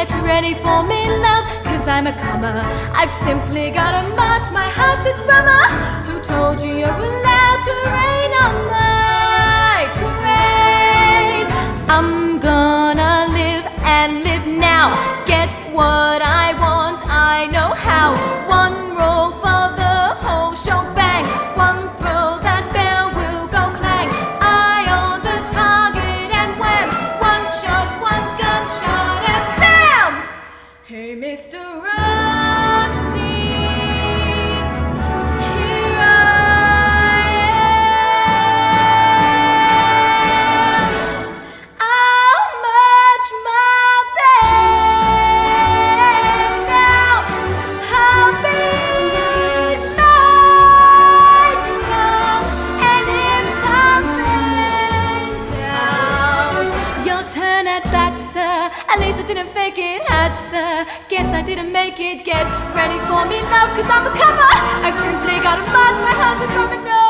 get ready for me, love, 'cause I'm a comer. I've simply gotta march, my heart's a drummer. Who told you you're allowed to rain on my parade? I'm gonna live and live now, get what I want, I know how. One roll for the whole shebang, one throw, that bell will go clang. Eye on the target and wham, one shot, one gunshot and bam! Hey, Mr. Epstein, here I am. I'll march my band out. I'll beat my drum, and if I'm found out, your turn at bat, sir. At least I didn't fake it, had, sir. Guess I didn't make it. Get ready for me, love, 'cause I'm a comer. I've simply got to march my heart to drum and know.